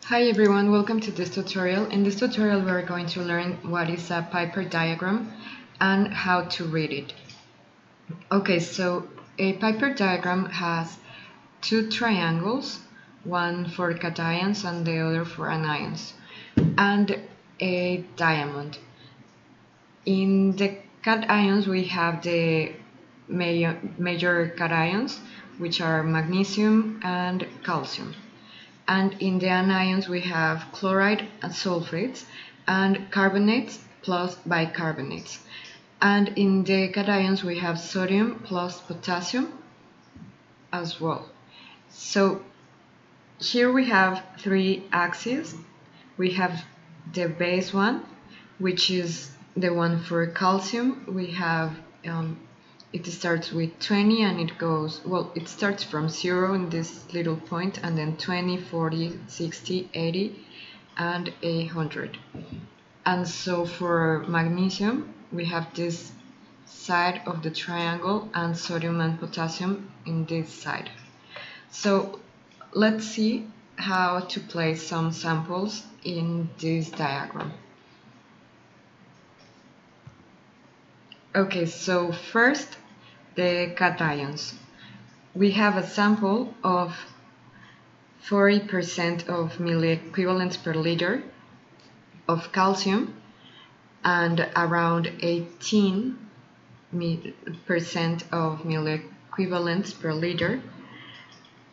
Hi everyone, welcome to this tutorial. In this tutorial we are going to learn what is a Piper diagram and how to read it. Okay, so a Piper diagram has two triangles, one for cations and the other for anions, and a diamond. In the cations we have the major cations, which are magnesium and calcium. And in the anions we have chloride and sulfates and carbonates plus bicarbonates. And in the cations we have sodium plus potassium as well. So here we have three axes. We have the base one, which is the one for calcium. We have it starts with 20 and it goes, well, it starts from 0 in this little point, and then 20, 40, 60, 80, and 100. And so for magnesium, we have this side of the triangle and sodium and potassium in this side. So let's see how to place some samples in this diagram. Okay, so first, the cations. We have a sample of 40% of milliequivalents per liter of calcium and around 18% of milliequivalents per liter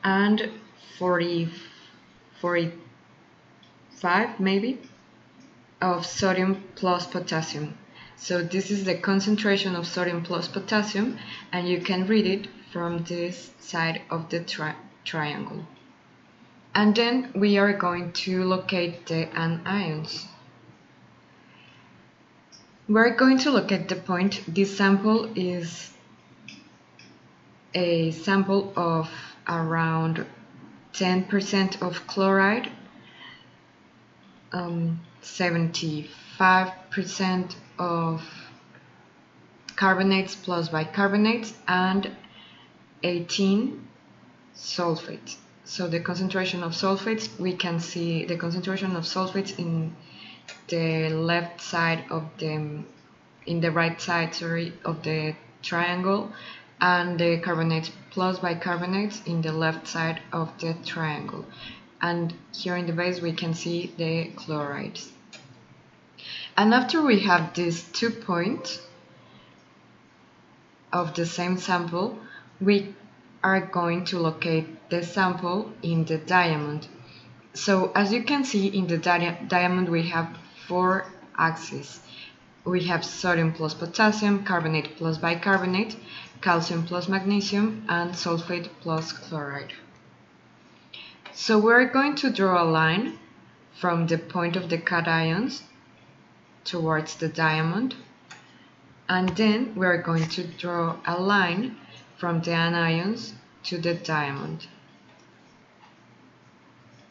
and 45 maybe of sodium plus potassium. So this is the concentration of sodium plus potassium, and you can read it from this side of the triangle. And then we are going to locate the anions. We're going to locate the point. This sample is a sample of around 10% of chloride, 75% of carbonates plus bicarbonates, and 18 sulfates. So the concentration of sulfates, we can see the concentration of sulfates in the left side of the, in the right side, sorry, of the triangle, and the carbonates plus bicarbonates in the left side of the triangle. And here in the base we can see the chlorides. And after we have these 2 points of the same sample, we are going to locate the sample in the diamond. So as you can see, in the diamond we have 4 axes. We have sodium plus potassium, carbonate plus bicarbonate, calcium plus magnesium, and sulfate plus chloride. So we're going to draw a line from the point of the cations towards the diamond, and then we're going to draw a line from the anions to the diamond.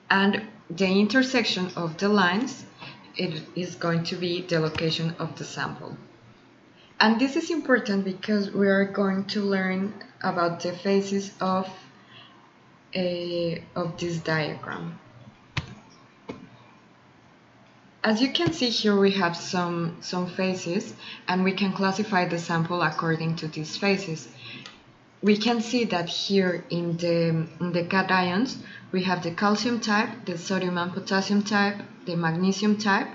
And the intersection of the lines, it is going to be the location of the sample. And this is important because we are going to learn about the phases of this diagram. As you can see here, we have some phases, and we can classify the sample according to these phases. We can see that here in the cations, we have the calcium type, the sodium and potassium type, the magnesium type,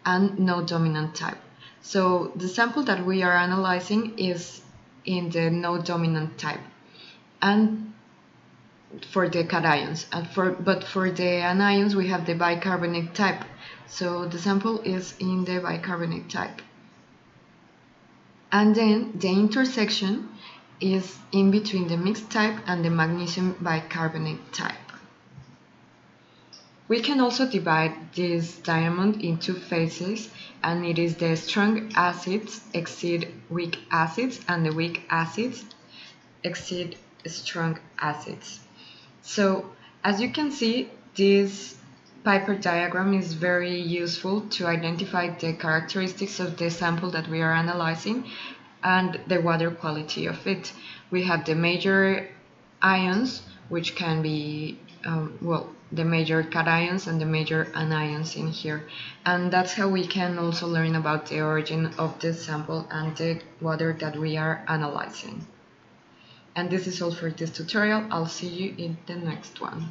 and no dominant type. So the sample that we are analyzing is in the no dominant type, and for the cations, but for the anions we have the bicarbonate type. So the sample is in the bicarbonate type. And then the intersection is in between the mixed type and the magnesium bicarbonate type. We can also divide this diamond into phases, and it is the strong acids exceed weak acids and the weak acids exceed strong acids. So as you can see, this Piper diagram is very useful to identify the characteristics of the sample that we are analyzing and the water quality of it. We have the major ions, which can be, the major cations and the major anions in here. And that's how we can also learn about the origin of the sample and the water that we are analyzing. And this is all for this tutorial. I'll see you in the next one.